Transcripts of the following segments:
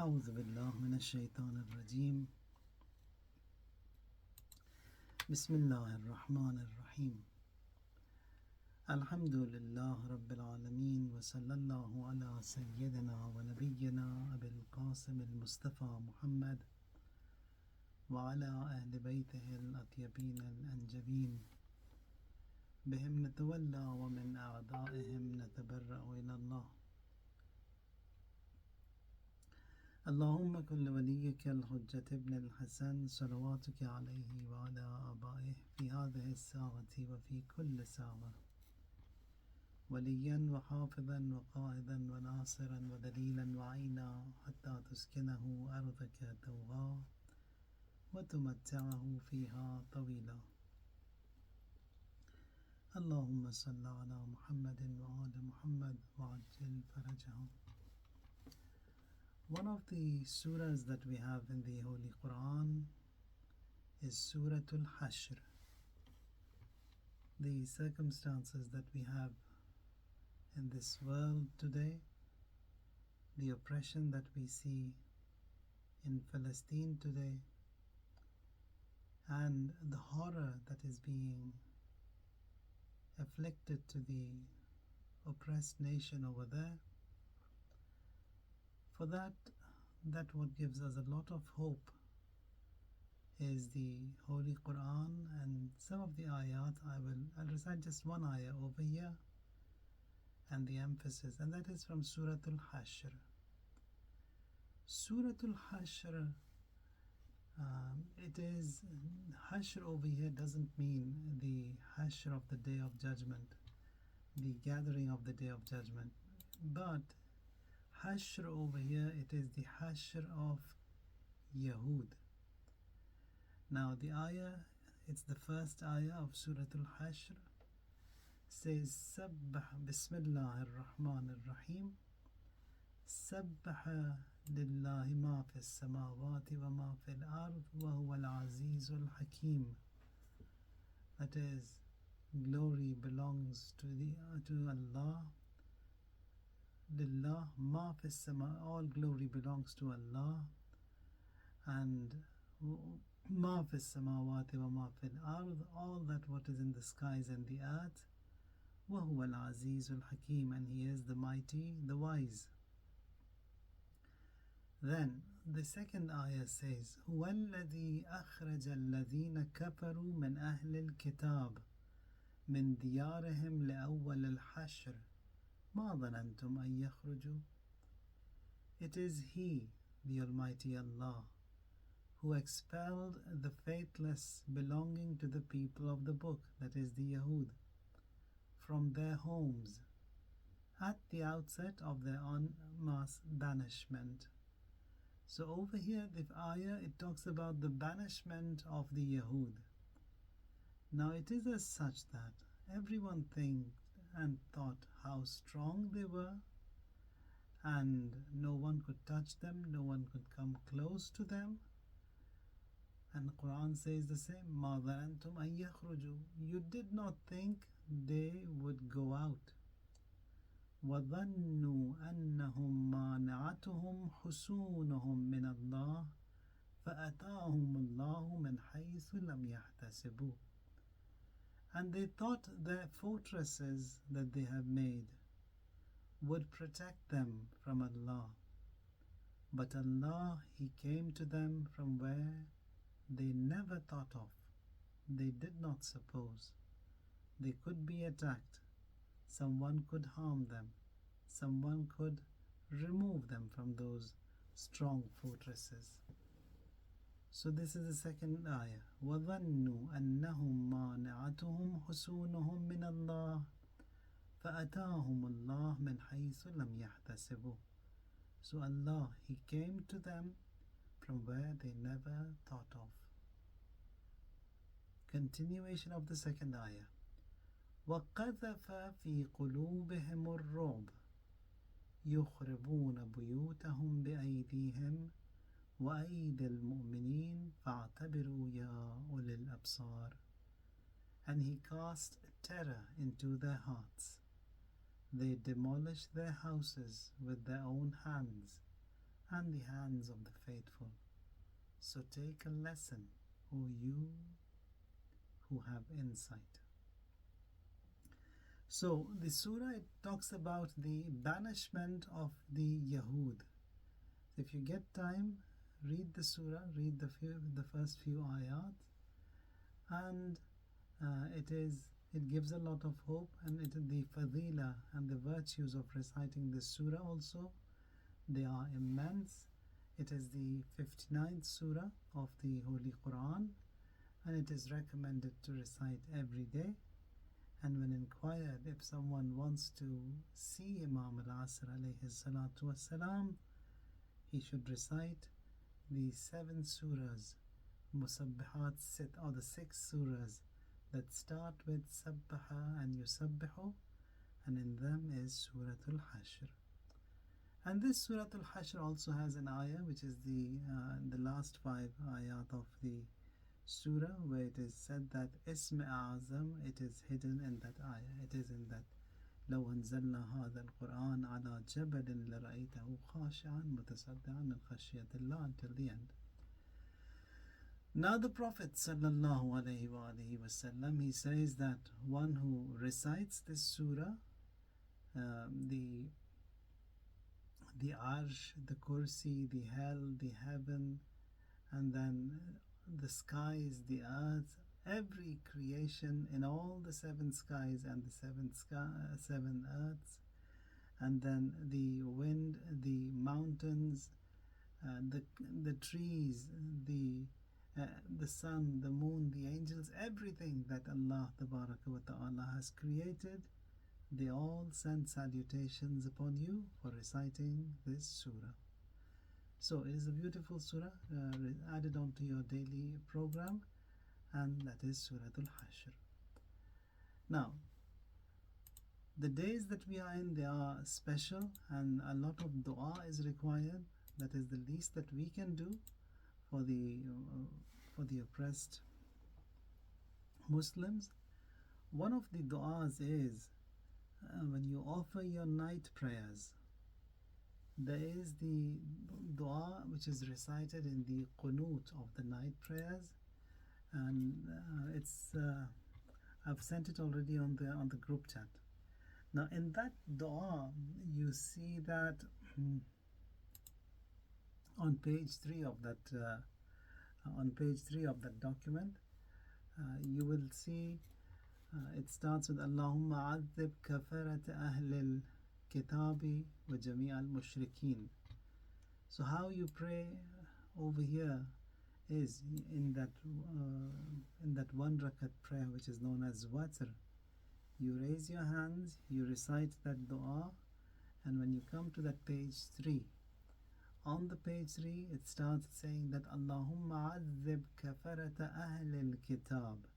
أعوذ بالله من الشيطان الرجيم. بسم الله الرحمن الرحيم. الحمد لله رب العالمين، وصلى الله على سيدنا ونبينا أبي القاسم المصطفى محمد وعلى أهل بيته الأطيبين الأنجبين، بهم نتولى ومن أعدائهم نتبرأ إلى الله. اللهم كن لوليك الحجة ابن الحسن صلواتك عليه وعلى آبائه في هذه الساعة وفي كل ساعة، وليا وحافظا وقائدا وناصرا ودليلا وعينا، حتى تسكنه أرضك توغا وتمتعه فيها طويلا. اللهم صل على محمد وآل محمد وعجل فرجهم. One of the surahs that we have in the Holy Quran is Suratul Hashr. The circumstances that we have in this world today, the oppression that we see in Palestine today, and the horror that is being afflicted to the oppressed nation over there, for that what gives us a lot of hope is the Holy Quran and some of the ayat. I'll recite just one ayah over here and the emphasis, and that is from Suratul Hashr. Suratul Hashr, it is Hashr over here doesn't mean the Hashr of the Day of Judgment, the gathering of the Day of Judgment, but Hashr over here, it is the Hashr of Yahud. Now the ayah, it's the first ayah of Suratul Hashr, says Sabbah Bismillah ar-Rahman ar-Rahim, Sabbaha lillahi ma fi samawati wa ma fi al-ard wa huwa al-azizul hakim. That is, glory belongs to Allah. Lillah ma fi sama, all glory belongs to Allah, and ma fi samawati wa ma fi al-ard, all that what is in the skies and the earth. Wa huwa al-azizul hakim, and he is the mighty, the wise. Then the second ayah says, huwa alladhi akhraja alladhina kafaru min ahli al-kitab min diyarihim li'awwal al-hashr ma dhanantum an yakhruju. It is He, the Almighty Allah, who expelled the faithless belonging to the people of the book, that is the Yahud, from their homes at the outset of their en masse banishment. So over here, the ayah, it talks about the banishment of the Yahud. Now it is as such that everyone thinks and thought how strong they were, and no one could touch them, no one could come close to them. And the Quran says the same, مَا ظَنَنْتُمْ أَن يَخْرُجُوا. You did not think they would go out. وَظَنُّوا أَنَّهُمْ مَانِعَتُهُمْ حُصُونُهُمْ مِنَ اللَّهِ فَأَتَاهُمُ اللَّهُ مِنْ حَيْثُ لَمْ يَحْتَسِبُوا. And they thought their fortresses that they have made would protect them from Allah. But Allah, He came to them from where they never thought of. They did not suppose. They could be attacked. Someone could harm them. Someone could remove them from those strong fortresses. So this is the second ayah. وَظَنُّوا أَنَّهُمْ مَانِعَتُهُمْ حُصُونُهُمْ مِنَ اللَّهِ فَأَتَاهُمُ اللَّهُ مِنْ حَيْثُ لَمْ يَحْتَسِبُوا. So Allah, He came to them from where they never thought of. Continuation of the second ayah. وَقَذَفَ فِي قُلُوبِهِمُ الرُّعْبَ يُخْرِبُونَ بُيُوتَهُمْ بِأَيْدِيهِمْ وَأَيْدِي الْمُؤْمِنِينَ فَاعْتَبِرُوا يَا أُولِي الْأَبْصَارِ. And He cast terror into their hearts. They demolished their houses with their own hands, and the hands of the faithful. So take a lesson, O you who have insight. So the surah, it talks about the banishment of the Yahud. If you get time, read the surah, read the first few ayat, and it gives a lot of hope, and the fadila and the virtues of reciting this surah also, they are immense. It is the 59th surah of the Holy Quran, and it is recommended to recite every day. And when inquired if someone wants to see Imam al-Asr alayhi salatu wassalam, he should recite the 7 surahs, Musabbihat Sit, or the 6 surahs that start with Sabbaha and Yusabbihu, and in them is Suratul Hashr. And this Suratul Hashr also has an ayah, which is the last 5 ayat of the surah, where it is said that Ism Azam, it is hidden in that ayah. It is in that لو أنزلنا هذا القرآن على جبل لرأيته خاشعا متصدعا من خشية الله, until the end. Now the Prophet sallallahu alaihi wasallam, he says that one who recites this surah, the Arsh, the Kursi, the Hell, the Heaven, and then the skies, the earth, every creation in all the 7 skies and the 7 earths, and then the wind, the mountains, the trees, the sun, the moon, the angels, everything that Allah Tabaraka wa Ta'ala has created, they all send salutations upon you for reciting this surah. So it is a beautiful surah, added onto your daily program, and that is Suratul Hashr. Now, the days that we are in, they are special, and a lot of dua is required. That is the least that we can do for the oppressed Muslims. One of the du'as is when you offer your night prayers, there is the dua which is recited in the qunut of the night prayers, and I've sent it already on the group chat. Now in that dua, you see that on page 3 of that document, you will see it starts with Allahumma adhib kafarat ahlil kitabi wa jami' al mushrikeen. So how you pray over here is in that one rakat prayer, which is known as Watr. You raise your hands, you recite that dua, and when you come to that page 3, on the page 3 it starts saying that Allahumma adhib kafarata ahlil kitab.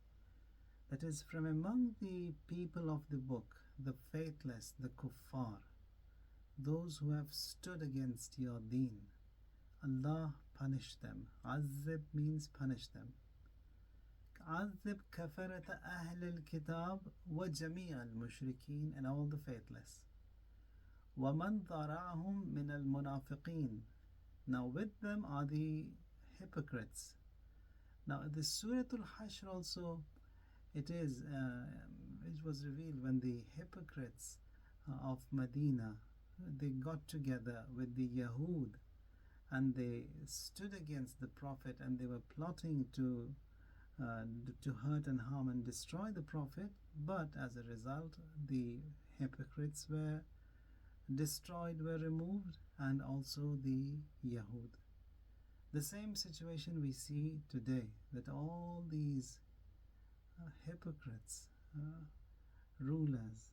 That is, from among the people of the book, the faithless, the kuffar, those who have stood against your deen, Allah punish them. Azib means punish them. Azib kafarata ahlil kitab wa jami' al mushrikeen, and all the faithless. Wa man dara'ahum min al munafiqeen. Now with them are the hypocrites. Now the Suratul Hashr also, it was revealed when the hypocrites of Medina, they got together with the Yahud, and they stood against the Prophet, and they were plotting to hurt and harm and destroy the Prophet. But as a result, the hypocrites were destroyed, were removed, and also the Yahud. The same situation we see today, that all these hypocrites, rulers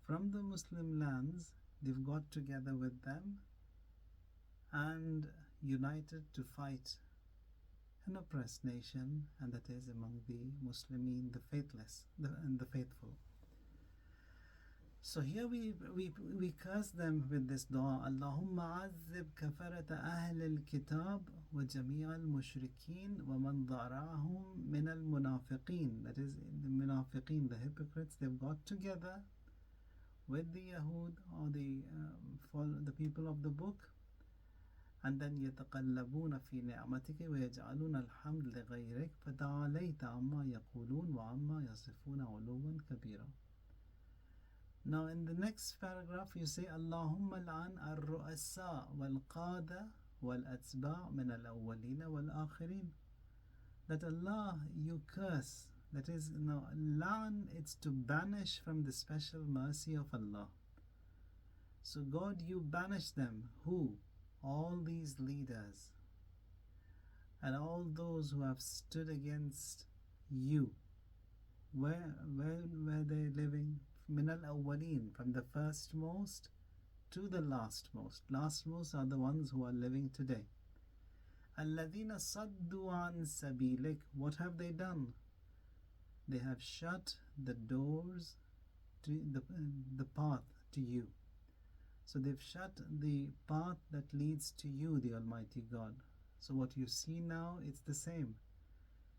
from the Muslim lands, they've got together with them and united to fight an oppressed nation, and that is among the Muslimin, the faithless and the faithful. So here we curse them with this dua, Allahumma azib kafarata ahl al-kitab wa jami' al-mushrikeen wa man dara'ahum min al-munafiqeen. That is, the munafiqeen, the hypocrites, they've got together with the Yahud, or the people of the book, And then يتقلبون في نعمتك ويجعلون الحمد لغيرك فتعاليت عما يقولون وعما يصفون علوا كبيرا. Now in the next paragraph you say اللهم لعن الرؤساء والقادة والأتباع من الأولين والآخرين. That Allah you curse. That is, now لعن, it's to banish from the special mercy of Allah. So God, you banish them. Who? All these leaders and all those who have stood against you. Where were they living? Min al-awwaleen, from the firstmost to the lastmost. Lastmost are the ones who are living today. Alladhina saddu an sabilik. What have they done? They have shut the doors to the path to you. So they've shut the path that leads to you, the Almighty God. So what you see now, it's the same.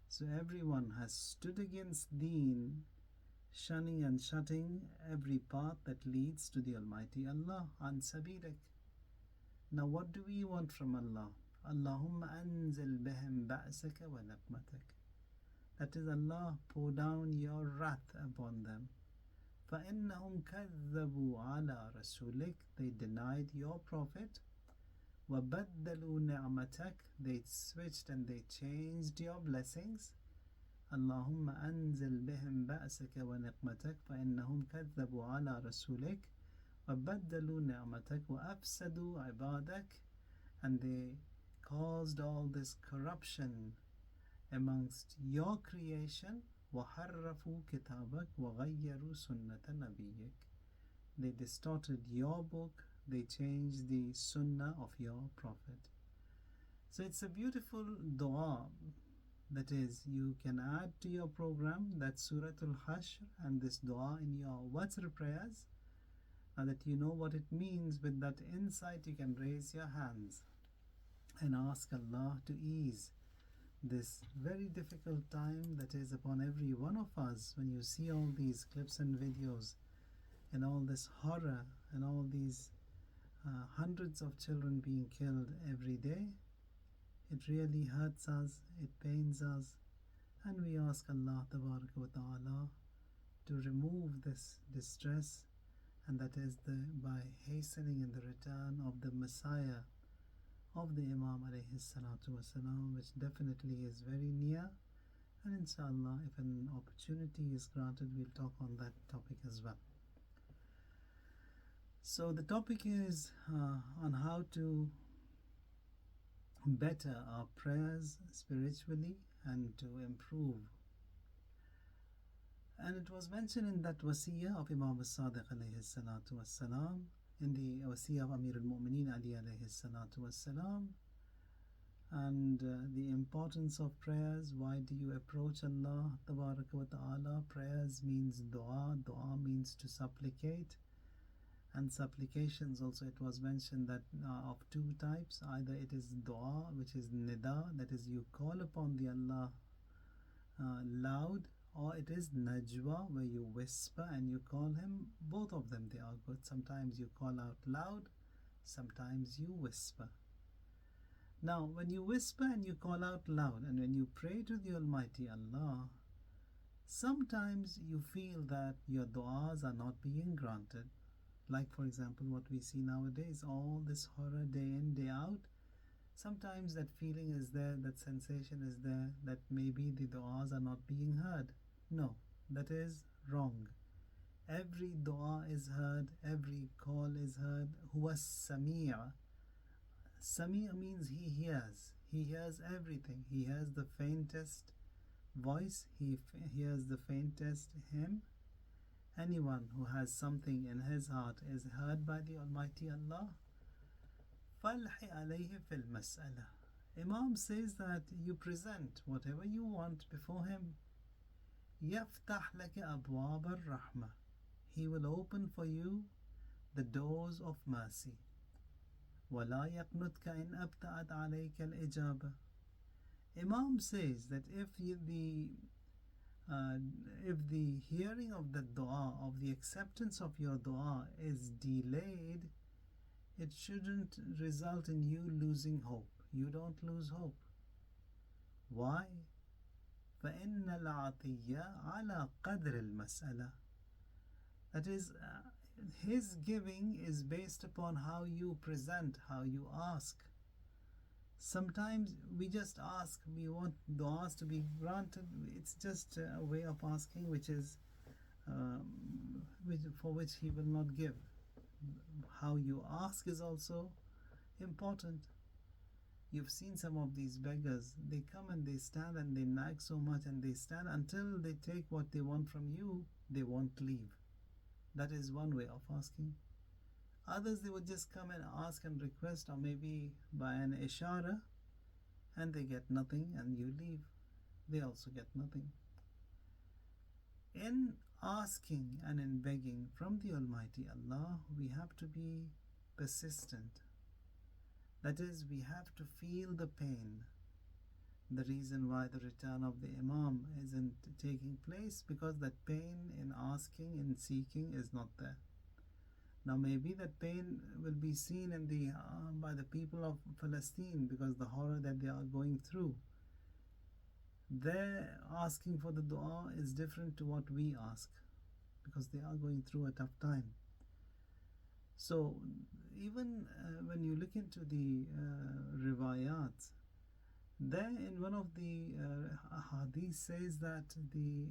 So everyone has stood against Deen, shunning and shutting every path that leads to the Almighty Allah. An sabilik. Now what do we want from Allah? Allahumma anzil bihim ba'saka wa naqmatak. That is, Allah, pour down your wrath upon them. فَإِنَّهُمْ كَذَّبُوا عَلَى رَسُولِكَ. They denied your prophet. وَبَدَّلُوا نِعْمَتَكَ. They switched and they changed your blessings. اللهم أنزل بهم بأسك ونقمتك فإنهم كذبوا على رسولك وبدلوا نعمتك وأفسدوا عبادك. And they caused all this corruption amongst your creation. وحرفوا كتابك وغيروا سنة نبيك. They distorted your book, they changed the sunnah of your prophet. So it's a beautiful dua. That is, you can add to your program that Suratul Hashr and this dua in your Watr prayers, and that you know what it means. With that insight, you can raise your hands and ask Allah to ease this very difficult time that is upon every one of us. When you see all these clips and videos and all this horror and all these hundreds of children being killed every day, it really hurts us, it pains us, and we ask Allah Tabaraka wa Ta'ala to remove this distress, and that is by hastening in the return of the Messiah of the Imam alayhi salatu wasalam, which definitely is very near. And inshallah, if an opportunity is granted, we'll talk on that topic as well. So the topic is on how to better our prayers spiritually and to improve. And it was mentioned in that wasiyah of Imam al-Sadiq alayhi salatu wassalam, in the wasiyah of Amir al-Mu'mineen Ali alayhi salatu wassalam, and the importance of prayers. Why do you approach Allah Tabaraka wa Ta'ala? Prayers means dua, dua means to supplicate. And supplications also, it was mentioned that of two types. Either it is dua, which is nida, that is you call upon the Allah loud, or it is najwa, where you whisper and you call Him. Both of them, they are good. Sometimes you call out loud, sometimes you whisper. Now when you whisper and you call out loud, and when you pray to the Almighty Allah, sometimes you feel that your du'as are not being granted. Like for example what we see nowadays, all this horror day in, day out. Sometimes that feeling is there, that sensation is there, that maybe the du'as are not being heard. No, that is wrong. Every dua is heard, every call is heard. Huwa Sami'a. Sami'a means He hears. He hears everything. He hears the faintest voice, He hears the faintest hymn. Anyone who has something in his heart is heard by the Almighty Allah. فَالْحِ عَلَيْهِ فِي الْمَسْأَلَةِ. Imam says that you present whatever you want before Him. يَفْتَحْ لَكَ أَبْوَابَ الرَّحْمَةِ. He will open for you the doors of mercy. وَلَا يَقْنُتْكَ إِنْ أَبْتَعَتْ عَلَيْكَ الْإِجَابَةِ. Imam says that if the hearing of the dua, of the acceptance of your dua is delayed, it shouldn't result in you losing hope. You don't lose hope. Why? فإن العطية على قدر المسألة. That is, his giving is based upon how you present, how you ask. Sometimes we just ask, we want du'as to be granted. It's just a way of asking for which he will not give. How you ask is also important. You've seen some of these beggars. They come and they stand and they nag so much and they stand until they take what they want from you. They won't leave. That is one way of asking. Others, they would just come and ask and request, or maybe by an ishara, and they get nothing and you leave. They also get nothing. In asking and in begging from the Almighty Allah, we have to be persistent. That is, we have to feel the pain. The reason why the return of the Imam isn't taking place, because that pain in asking, in seeking is not there. Now maybe that pain will be seen in by the people of Palestine, because the horror that they are going through. Their asking for the dua is different to what we ask, because they are going through a tough time. So even when you look into the riwayat, there in one of the hadith says that the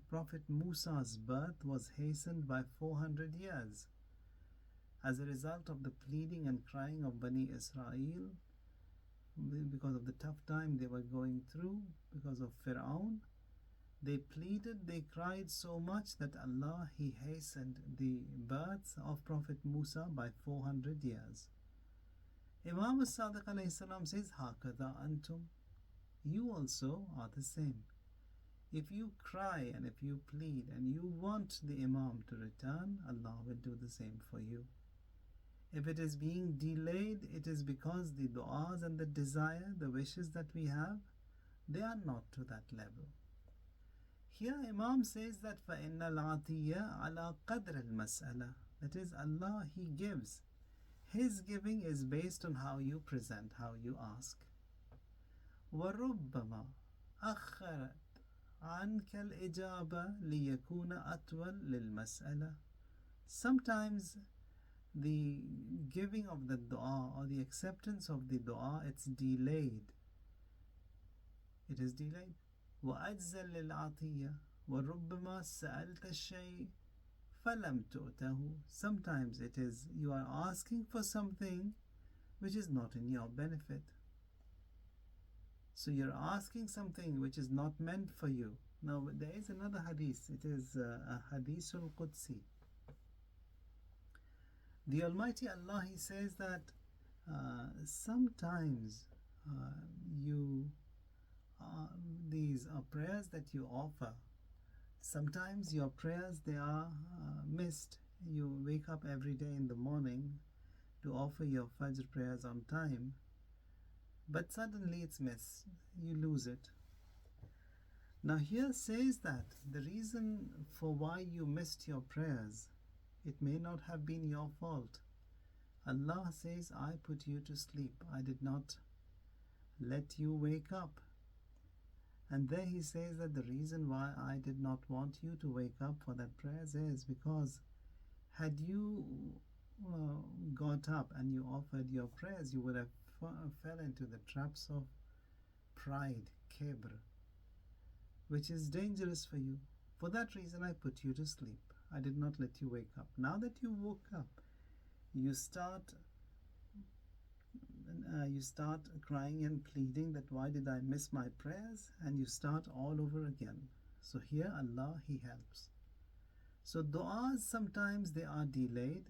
Prophet Musa's birth was hastened by 400 years as a result of the pleading and crying of Bani Israel, because of the tough time they were going through because of Fir'aun. They pleaded, they cried so much that Allah, He hastened the birth of Prophet Musa by 400 years. Imam as-Sadiq alayhi salam says, Hakada antum, you also are the same. If you cry and if you plead and you want the Imam to return, Allah will do the same for you. If it is being delayed, it is because the du'as and the desire, the wishes that we have, they are not to that level. Here Imam says that فَإِنَّ الْعَطِيَّةَ عَلَى قَدْرِ الْمَسْأَلَةِ. That is, Allah, He gives. His giving is based on how you present, how you ask. وَرُبَّمَا أَخَّرَتْ عَنْكَ الْإِجَابَةِ لِيَكُونَ أَطْوَلَ لِلْمَسْأَلَةِ. Sometimes the giving of the dua or the acceptance of the dua, it's delayed. It is delayed. وَأَجْزَلْ لِلْعَطِيَّةِ وَرُبَّمَا سَأَلْتَ الشَّيْء فَلَمْ تُؤْتَهُ. Sometimes it is you are asking for something which is not in your benefit. So you're asking something which is not meant for you. Now there is another hadith. It is a hadithul Qudsi. The Almighty Allah, He says that sometimes these are prayers that you offer. Sometimes your prayers, they are missed. You wake up every day in the morning to offer your Fajr prayers on time, but suddenly it's missed. You lose it. Now here says that the reason for why you missed your prayers, it may not have been your fault. Allah says, I put you to sleep. I did not let you wake up. And there He says that the reason why I did not want you to wake up for that prayers is because had you got up and you offered your prayers, you would have fell into the traps of pride, kibr, which is dangerous for you. For that reason I put you to sleep. I did not let you wake up. Now that you woke up, you start crying and pleading that why did I miss my prayers, and you start all over again. So here Allah, He helps. So du'as, sometimes they are delayed.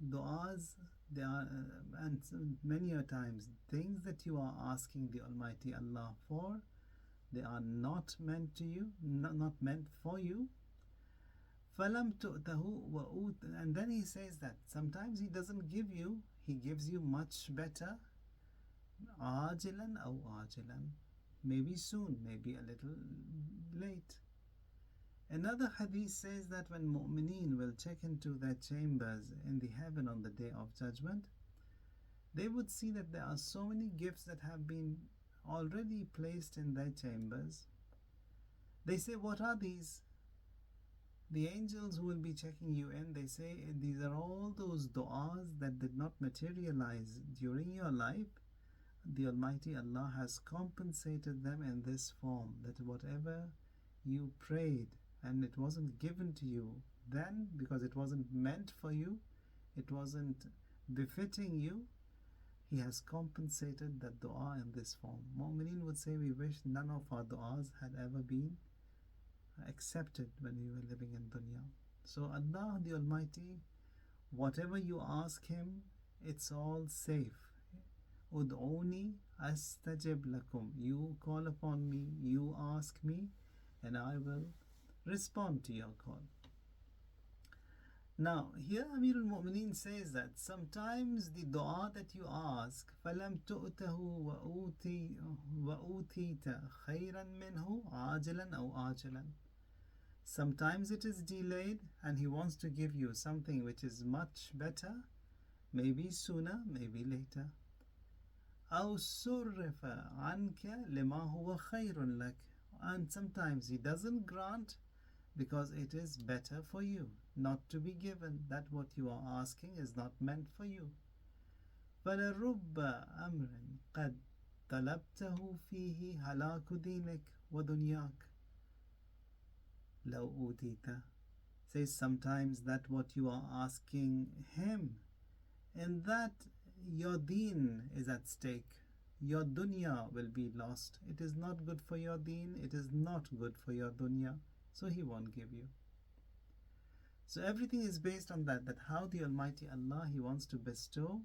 Du'as, they are and many a times things that you are asking the Almighty Allah for, they are not meant to you, not meant for you. فَلَمْ تُؤْتَهُ وَأُوتَ. And then He says that sometimes He doesn't give you, He gives you much better. عاجلا أو آجلا, maybe soon, maybe a little late. Another hadith says that when mu'mineen will check into their chambers in the heaven on the day of judgment, they would see that there are so many gifts that have been already placed in their chambers. They say, "What are these?" The angels who will be checking you in, they say, "These are all those du'as that did not materialize during your life. The Almighty Allah has compensated them in this form, that whatever you prayed and it wasn't given to you then because it wasn't meant for you, it wasn't befitting you, He has compensated that dua in this form." Mu'mineen would say, "We wish none of our du'as had ever been accepted when we were living in dunya." So Allah the Almighty, whatever you ask Him, it's all safe. Ud'uni astajib lakum. You call upon me, you ask me, and I will respond to your call. Now, here Amirul Mu'mineen says that sometimes the dua that you ask, فَلَمْ تُؤْتَهُ وَأُوتِيتَ خَيْرًا مِنْهُ عَاجِلًا أَوْ آجِلًا. Sometimes it is delayed and He wants to give you something which is much better, maybe sooner, maybe later. أَوْ صُرِّفَ عَنْكَ لِمَا هُوَ خَيْرٌ لَكَ. And sometimes He doesn't grant because it is better for you not to be given. That what you are asking is not meant for you. فَلَرُبَّ أَمْرٍ قَدْ طَلَبْتَهُ فِيهِ هَلَاكُ دِينِكَ وَدُنْيَاكَ لَوْ أُوتِيتَ. Says sometimes that what you are asking Him, in that your deen is at stake. Your dunya will be lost. It is not good for your deen, it is not good for your dunya. So He won't give you. So everything is based on that how the Almighty Allah, He wants to bestow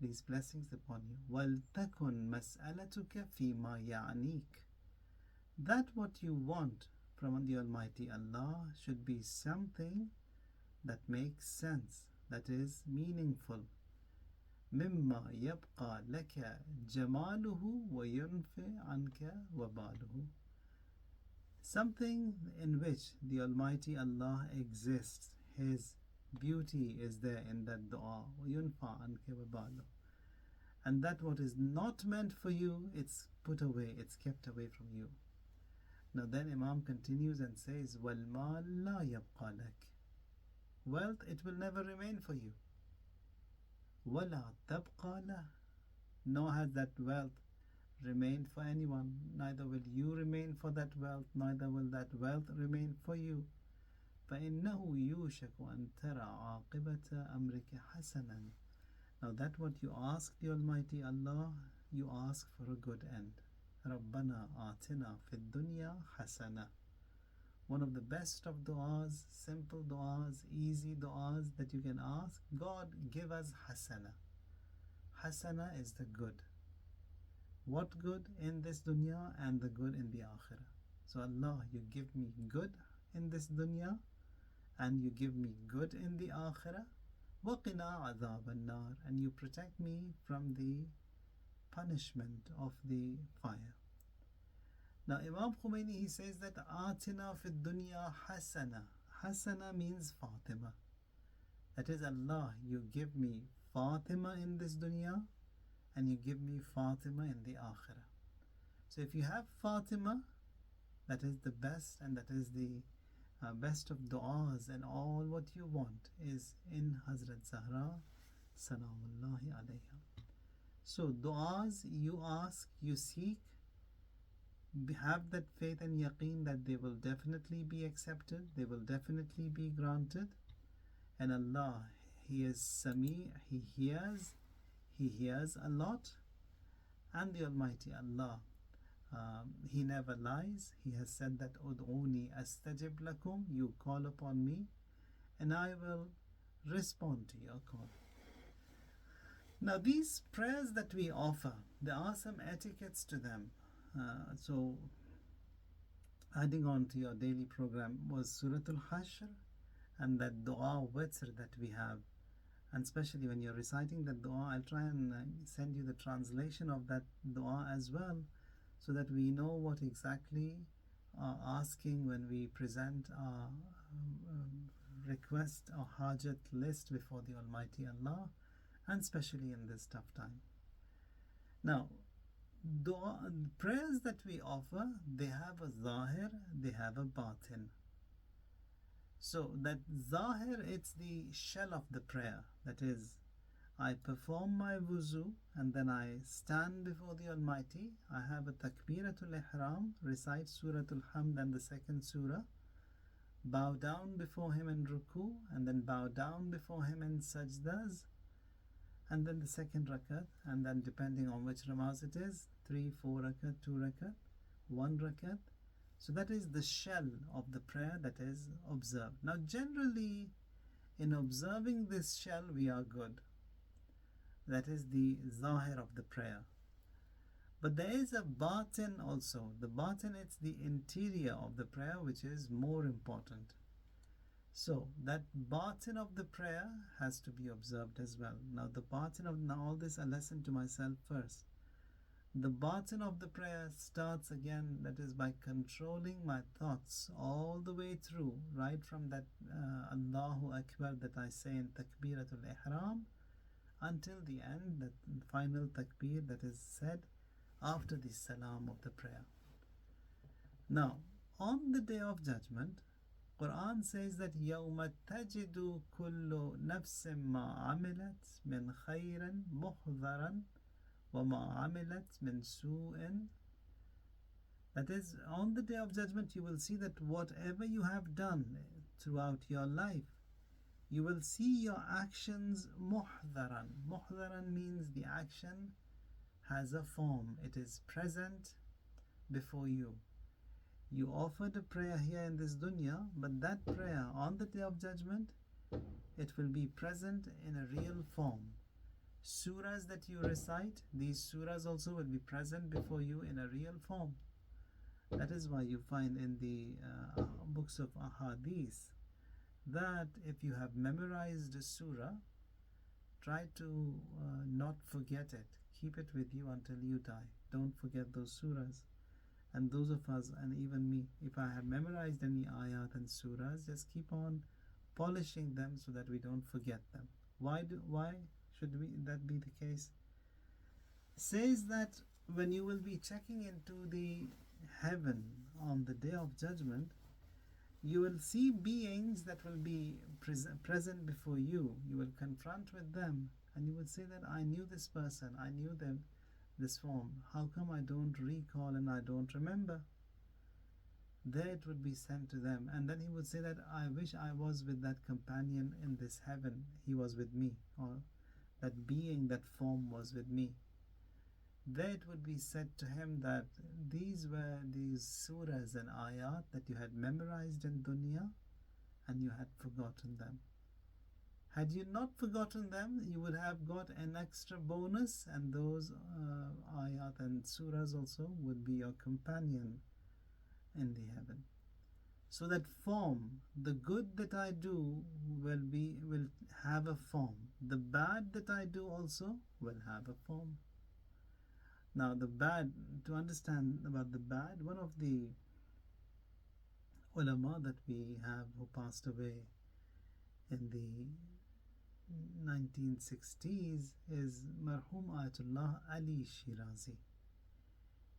these blessings upon you. وَلْتَكُنْ مَسْأَلَتُكَ فِي مَا يَعْنِيكَ. That what you want from the Almighty Allah should be something that makes sense, that is meaningful. مِمَّا يَبْقَى لَكَ جَمَالُهُ وَيُنْفِي عَنْكَ وَبَالُهُ. Something in which the Almighty Allah exists, His beauty is there in that dua. وَيُنْفَى عَنْكَ وَبَالُهُ. And that what is not meant for you, it's put away, it's kept away from you. Now then Imam continues and says, وَالْمَالْ لَا يَبْقَى لَكَ. Wealth, it will never remain for you. وَلَا تَبْقَى لَهُ. Nor has that wealth remained for anyone. Neither will you remain for that wealth, neither will that wealth remain for you. فَإِنَّهُ يُوشَكُ أَن تَرَى عَاقِبَةَ أَمْرِكَ حَسَنًا. Now that what you ask the Almighty Allah, you ask for a good end. رَبَّنَا آتِنَا فِي الدُّنْيَا حَسَنًا. One of the best of du'as, simple du'as, easy du'as that you can ask, God, give us hasana. Hasana is the good. What good in this dunya and the good in the akhirah. So Allah, you give me good in this dunya and you give me good in the akhirah. وَقِنَا عَذَابَ النَّارِ. And you protect me from the punishment of the fire. Now Imam Khomeini, he says that Atina fi dunya hasana. Hasana means Fatima. That is, Allah, you give me Fatima in this dunya and you give me Fatima in the akhirah. So if you have Fatima, that is the best, and that is the best of du'as, and all what you want is in Hazrat Zahra Salamullahi alayha. So du'as you ask, you seek, have that faith and yaqeen that they will definitely be accepted, they will definitely be granted. And Allah, He is Sami, He hears a lot. And the Almighty Allah, He never lies. He has said that Ud'uni astajib lakum, you call upon me and I will respond to your call. Now these prayers that we offer, there are some etiquettes to them. So adding on to your daily program was Suratul Hashr and that dua Watr that we have. And especially when you're reciting that dua, I'll try and send you the translation of that dua as well, so that we know what exactly asking when we present our request, our hajat list before the Almighty Allah, and especially in this tough time. Now, dua, prayers that we offer, they have a zahir, they have a batin. So that zahir, it's the shell of the prayer. That is, I perform my wuzu and then I stand before the Almighty. I have a takbiratul ihram, recite Suratul Hamd and the second surah, bow down before him in ruku, and then bow down before him in sajdas, and then the second rakat, and then depending on which namaz it is, 3, 4 rakat, 2 rakat, 1 rakat. So that is the shell of the prayer that is observed. Now generally in observing this shell we are good. That is the zahir of the prayer. But there is a batin also. The batin, it's the interior of the prayer which is more important. So that batin of the prayer has to be observed as well. Now the batin of, now all this I listen to myself first. The batin of the prayer starts again, that is by controlling my thoughts all the way through, right from that Allahu Akbar that I say in Takbiratul Ihram until the end, that final takbir that is said after the salam of the prayer. Now, on the Day of Judgment, Quran says that يَوْمَ تَجِدُ كُلُّ نَفْسٍ مَا عَمِلَتْ مِنْ خَيْرٍ مُحْضَرًا وَمَا عَمِلَتْ مِنْ سُوءٍ. That is, on the Day of Judgment you will see that whatever you have done throughout your life, you will see your actions muhdaran. Muhdaran means the action has a form. It is present before you. You offered a prayer here in this dunya, but that prayer on the Day of Judgment, it will be present in a real form. Surahs that you recite, these surahs also will be present before you in a real form. That is why you find in the books of ahadith that if you have memorized a surah, try to not forget it. Keep it with you until you die. Don't forget those surahs. And those of us, and even me, if I have memorized any ayat and surahs, just keep on polishing them so that we don't forget them. Why should that be the case? Says that when you will be checking into the heaven on the Day of Judgment, you will see beings that will be present before you. You will confront with them and you will say that I knew this person, I knew them, this form. How come I don't recall and I don't remember? There it would be sent to them, and then he would say that I wish I was with that companion in this heaven. He was with me, or that being, that form was with me. There it would be said to him that these were these surahs and ayat that you had memorized in dunya and you had forgotten them. Had you not forgotten them, you would have got an extra bonus, and those ayat and surahs also would be your companion in the heaven. So that form, the good that I do will have a form. The bad that I do also will have a form. Now the bad, to understand about the bad, one of the ulama that we have who passed away in the 1960s is Marhum Ayatullah Ali Shirazi.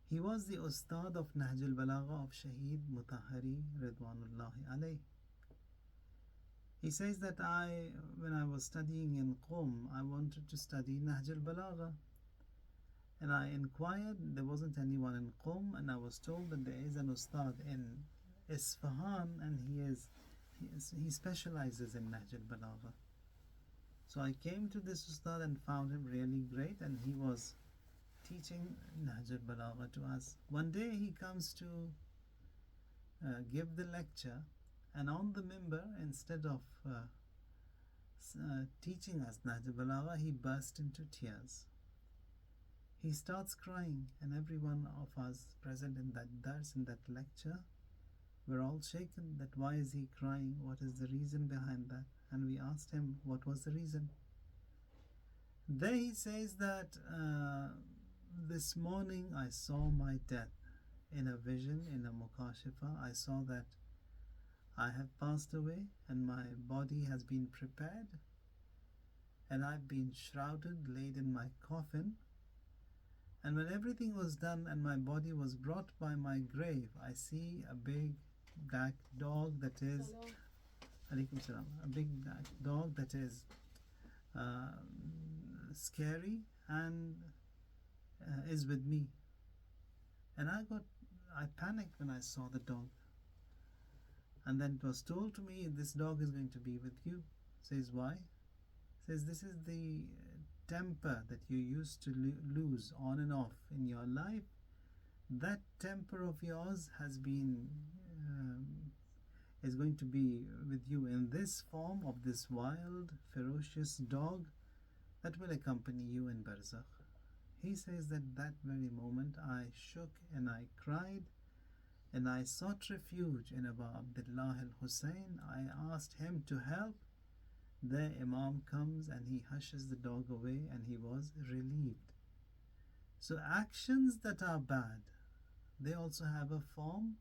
He was the Ustad of Nahj al-Balagha of Shaheed Mutahari Ridwanullahi alayh. He says that when I was studying in Qom, I wanted to study Nahj al-Balagha. And I inquired, there wasn't anyone in Qom, and I was told that there is an Ustad in Isfahan, and he specializes in Nahj al-Balagha. So I came to this Ustad and found him really great, and he was teaching Nahj al-Balagha to us. One day he comes to give the lecture, and on the mimbar, instead of teaching us Nahj al-Balagha, he burst into tears. He starts crying, and every one of us present in that dars, in that lecture, we're all shaken that why is he crying, what is the reason behind that? And we asked him what was the reason. There he says that this morning I saw my death in a vision, in a mukashifa. I saw that I have passed away and my body has been prepared, and I've been shrouded, laid in my coffin. And when everything was done and my body was brought by my grave, I see a big black dog that is Alaikum salam, a big black dog that is scary and is with me. And I panicked when I saw the dog. And then it was told to me, this dog is going to be with you. Says, why? Says, this is the temper that you used to lose on and off in your life. That temper of yours has been is going to be with you in this form of this wild, ferocious dog that will accompany you in Barzakh. He says that very moment I shook and I cried and I sought refuge in Abu Abdullah al-Hussein. I asked him to help. The Imam comes and he hushes the dog away and he was relieved. So actions that are bad, they also have a form.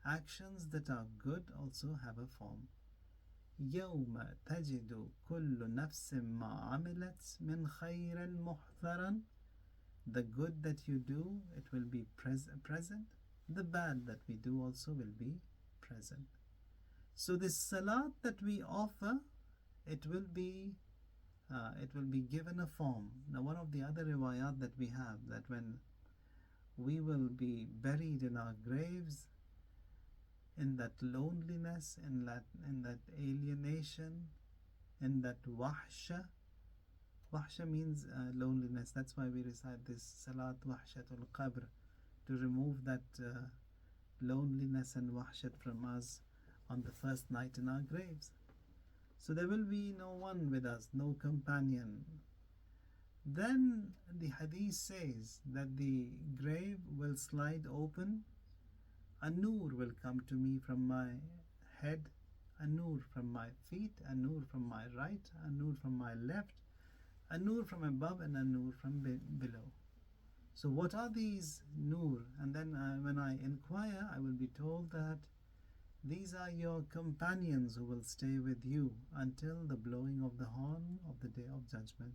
Actions that are good also have a form. يوم تجد كل نفس ما عملت من خير محضرا. The good that you do, it will be present. The bad that we do also will be present. So this salat that we offer, it will be given a form. Now, one of the other riwayat that we have, that when we will be buried in our graves, in that loneliness, in that alienation, in that wahsha. Wahsha means loneliness. That's why we recite this Salat Wahshatul Qabr, to remove that loneliness and wahshat from us on the first night in our graves. So there will be no one with us, no companion. Then the hadith says that the grave will slide open. A nur will come to me from my head, a nur from my feet, a nur from my right, a nur from my left, a nur from above, and a nur from below. So what are these nur? And then when I inquire, I will be told that these are your companions who will stay with you until the blowing of the horn of the Day of Judgment.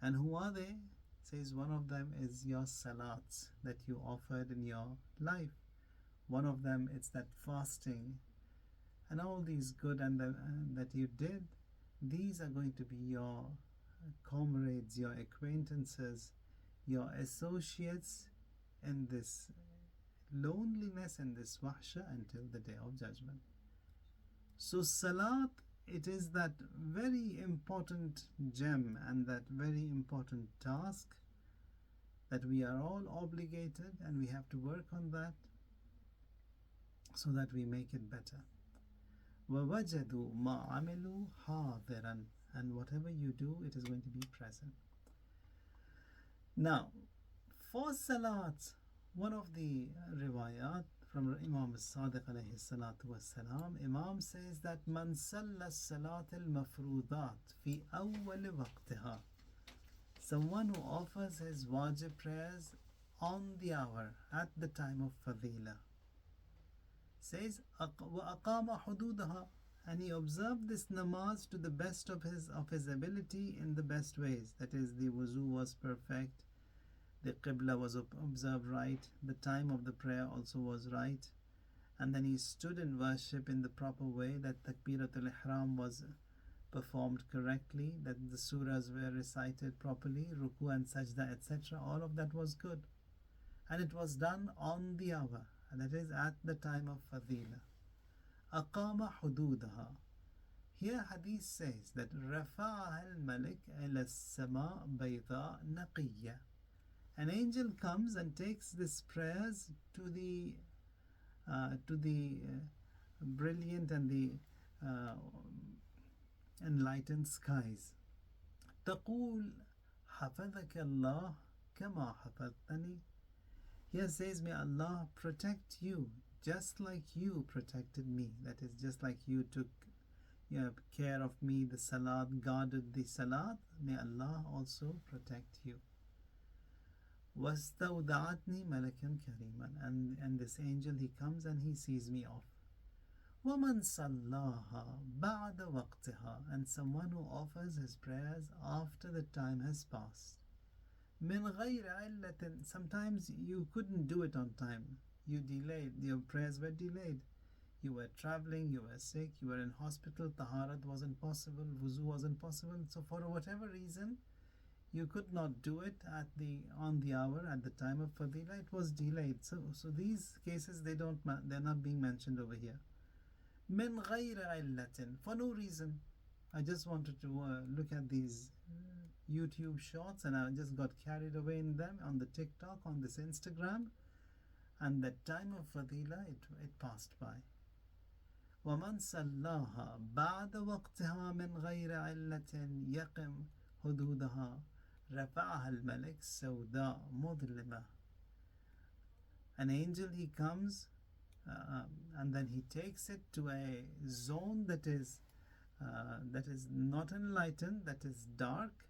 And who are they? Says one of them is your salats that you offered in your life. One of them, it's that fasting and all these good that you did. These are going to be your comrades, your acquaintances, your associates in this loneliness and this wahsha until the Day of Judgment. So salat, it is that very important gem and that very important task that we are all obligated, and we have to work on that so that we make it better. وَوَجَدُوا مَا عَمِلُوا حَاضِرًا. And whatever you do, it is going to be present. Now, for salat, one of the riwayat from Imam al-Sadiq alayhi salatu wassalam, Imam says that man salla salat al-mafrudat fi awwal waqtiha. Someone who offers his wajib prayers on the hour, at the time of fadila, says وَأَقَامَ حُدُودَهَا, and he observed this namaz to the best of his ability in the best ways. That is, the wuzu was perfect, the qibla was observed right, the time of the prayer also was right, and then he stood in worship in the proper way, that takbiratul ihram was performed correctly, that the surahs were recited properly, ruku and sajda, etc. All of that was good, and it was done on the hour, and that is at the time of fadila. Aqama hududaha. Here hadith says that rafa'aha al-malik ila as-sama bayda naqiyya. An angel comes and takes these prayers to the brilliant and the enlightened skies. تقول حفظك الله كما حفظتني. Here says, may Allah protect you just like you protected me. That is, just like you took care of me, the salat, guarded the salat, may Allah also protect you. وَاسْتَوْدَعَتْنِي مَلَكًا كَرِيمًا. And this angel, he comes and he sees me off. وَمَنْ صَلَّاهَا بَعْدَ وَقْتِهَا, and someone who offers his prayers after the time has passed. مِنْ غَيْرِ عِلَّةٍ, sometimes you couldn't do it on time. You delayed, your prayers were delayed. You were traveling, you were sick, you were in hospital, taharat wasn't possible, wuzu wasn't possible. So for whatever reason, you could not do it on the hour at the time of fadila. It was delayed. So these cases they're not being mentioned over here. Min غير علة, for no reason. I just wanted to look at these YouTube shorts and I just got carried away in them on the TikTok, on this Instagram, and the time of fadila it passed by. ومن صلاها بعد وقتها من غير علة يقم حدودها رفعها الملك سوداء مظلمة. An angel, he comes and then he takes it to a zone that is not enlightened, that is dark.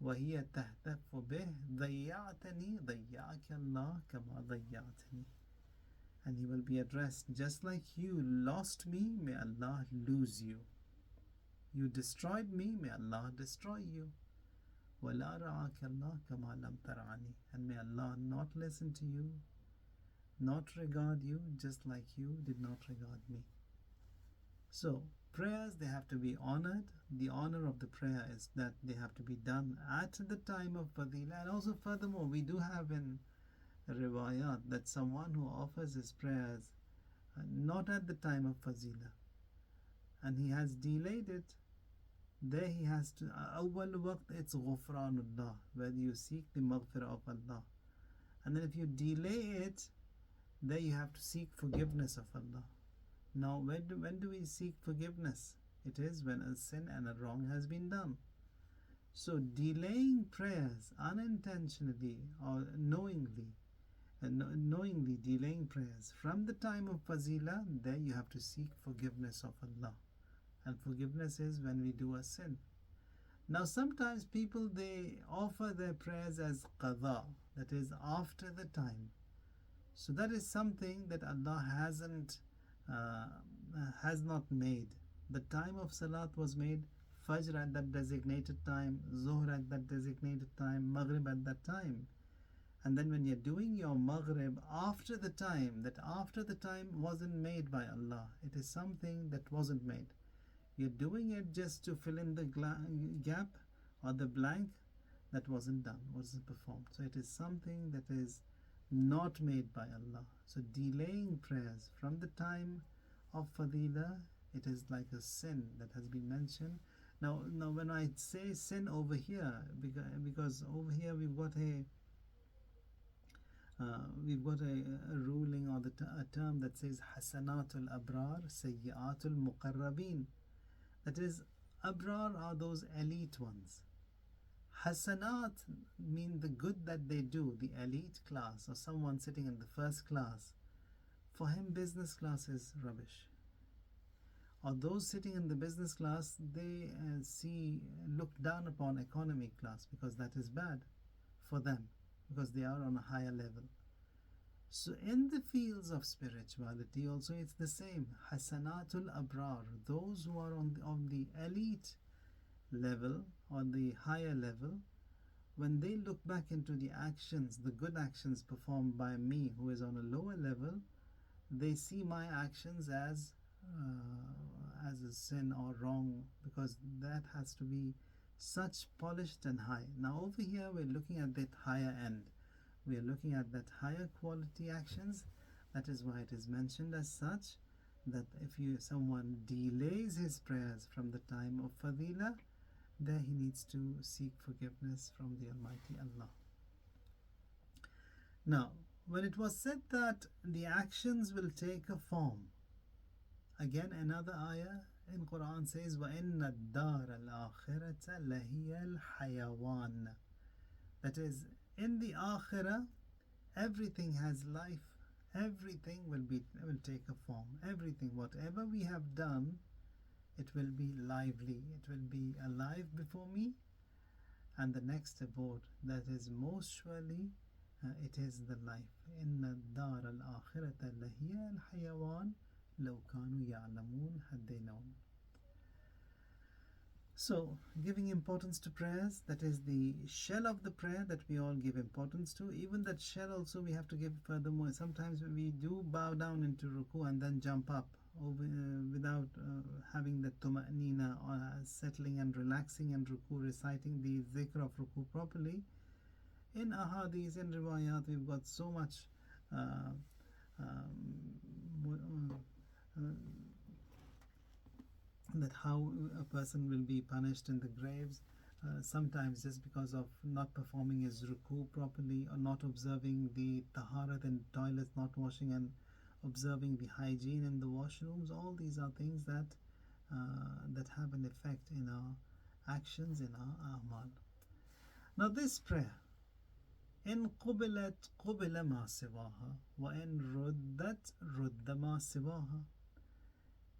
وهي تهتف به ضيعتني ضيعك الله كما ضيعتني. And he will be addressed, just like you lost me, may Allah lose you. You destroyed me, may Allah destroy you. وَلَا رَعَاكَ اللَّهُ كَمَا لَمْ تَرْعَنِي, and may Allah not listen to you, not regard you, just like you did not regard me. So, prayers, they have to be honored. The honor of the prayer is that they have to be done at the time of fadila. And also furthermore, we do have in riwayat that someone who offers his prayers not at the time of fazila and he has delayed it, there he has to awwal waqt, it's ghufranullah, where you seek the maghfirah of Allah. And then if you delay it, there you have to seek forgiveness of Allah. Now when do we seek forgiveness? It is when a sin and a wrong has been done. So delaying prayers unintentionally or knowingly delaying prayers from the time of fazila, there you have to seek forgiveness of Allah. And forgiveness is when we do a sin. Now sometimes people, they offer their prayers as qadha, that is after the time. So that is something that Allah has not made. The time of salat was made, fajr at that designated time, zuhr at that designated time, maghrib at that time. And then when you're doing your maghrib after the time, that after the time wasn't made by Allah. It is something that wasn't made. You're doing it just to fill in the gap or the blank that wasn't done, wasn't performed. So it is something that is not made by Allah. So delaying prayers from the time of fadila, it is like a sin that has been mentioned. Now when I say sin over here, because over here we've got a ruling or a term that says hasanatul abrar, sayyiatul muqarrabin. That is, abrar are those elite ones. Hasanat mean the good that they do, the elite class or someone sitting in the first class. For him, business class is rubbish. Or those sitting in the business class, they look down upon economy class because that is bad for them, because they are on a higher level. So in the fields of spirituality also it's the same. Hasanatul abrar, those who are on the elite level, on the higher level, when they look back into the actions, the good actions performed by me who is on a lower level, they see my actions as a sin or wrong, because that has to be such polished and high. Now over here we're looking at that higher end. We are looking at that higher quality actions. That is why it is mentioned as such, that if someone delays his prayers from the time of fadila, there he needs to seek forgiveness from the Almighty Allah. Now, when it was said that the actions will take a form, again another ayah in Quran says, وَإِنَّ الدَّارَ الْآخِرَةَ لَهِيَ الْحَيَوَانِ. That is, in the akhirah, everything has life. Everything will take a form. Everything, whatever we have done, it will be lively. It will be alive before me. And the next abode, that is most surely, it is the life. Inna dar al-akhirata lahiya al-hayawan. لو كانوا يعلمون, had they known. So, giving importance to prayers, that is the shell of the prayer that we all give importance to. Even that shell also we have to give furthermore. Sometimes we do bow down into ruku and then jump up without having the tuma'nina or settling and relaxing in ruku, reciting the zikr of ruku properly. In ahadith, in riwayat, we've got so much that how a person will be punished in the graves, sometimes just because of not performing his ruku properly or not observing the taharat and toilets, not washing and observing the hygiene in the washrooms. All these are things that have an effect in our actions, in our amal. Now this prayer, in qubilat qubila ma siwaha wa in ruddat rudda ma siwaha.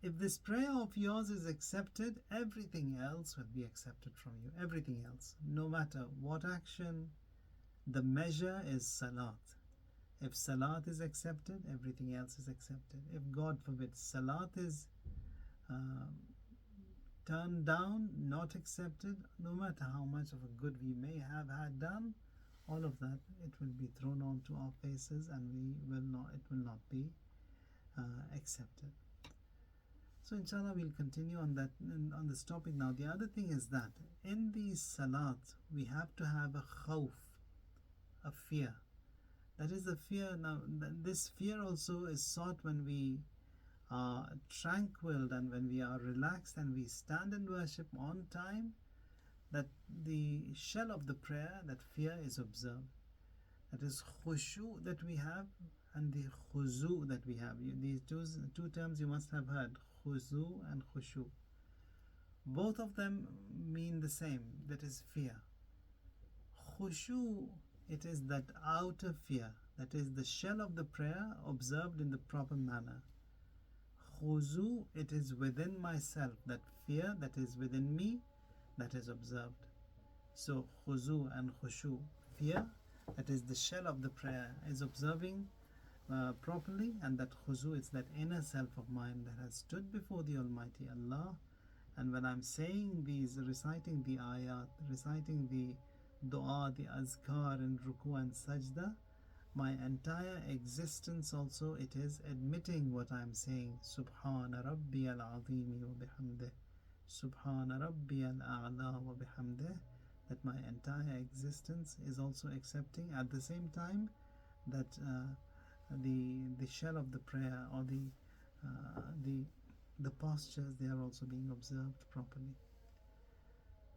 If this prayer of yours is accepted, everything else will be accepted from you. Everything else, no matter what action, the measure is salat. If salat is accepted, everything else is accepted. If God forbid salat is turned down, not accepted, no matter how much of a good we may have had done, all of that, it will be thrown onto our faces and it will not be accepted. So inshallah we'll continue on this topic now. The other thing is that in the salat we have to have a khawf, a fear. That is the fear. Now this fear also is sought when we are tranquil and when we are relaxed and we stand in worship on time, that the shell of the prayer, that fear is observed. That is khushu that we have and the khuzu that we have. These two terms you must have heard, khuzu and khushu. Both of them mean the same, that is fear. Khushu, it is that outer fear, that is the shell of the prayer observed in the proper manner. Khuzu, it is within myself, that fear that is within me, that is observed. So khuzu and khushu, fear, that is the shell of the prayer, is observing properly, and that khuzu is that inner self of mine that has stood before the Almighty Allah. And when I'm saying these, reciting the ayat, reciting the dua, the azkar and ruku and sajda, my entire existence also, it is admitting what I'm saying. Subhana Rabbi al-Azimi wa bihamdih, Subhana Rabbi al-A'la wa bihamdih. That my entire existence is also accepting at the same time that the shell of the prayer or the postures, they are also being observed properly.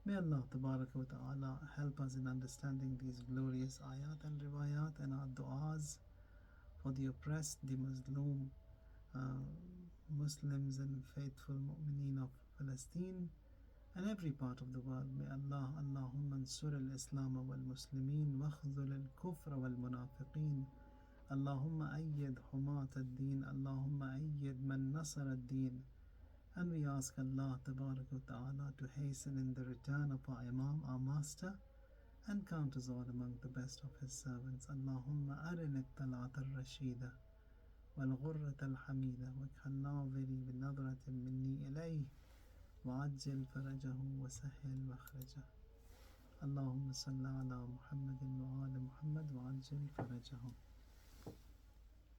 May Allah Tabaraka wa Ta'ala help us in understanding these glorious ayat and riwayat and our du'as for the oppressed, the Muslim Muslims and faithful mu'mineen of Palestine and every part of the world. May Allah, Allahumma ansur al-Islam wal-Muslimin wa khzul al-Kufr wal-Munafiqeen. Allahumma ayyid humat ad-Deen, Allahumma ayyid man nasar ad-Deen. And we ask Allah Tabaraka wa Ta'ala to hasten in the return of our Imam, our Master, and count us all among the best of His servants. Allahumma arin at-talat al-rashida wal-ghurrat al-hamida wa khalnaviri bin-nadratin minni ilayh wa ajjil farajahu wa sahil makhrajah. Allahumma salli ala Muhammadin wa ala Muhammad wa ajjil farajahu.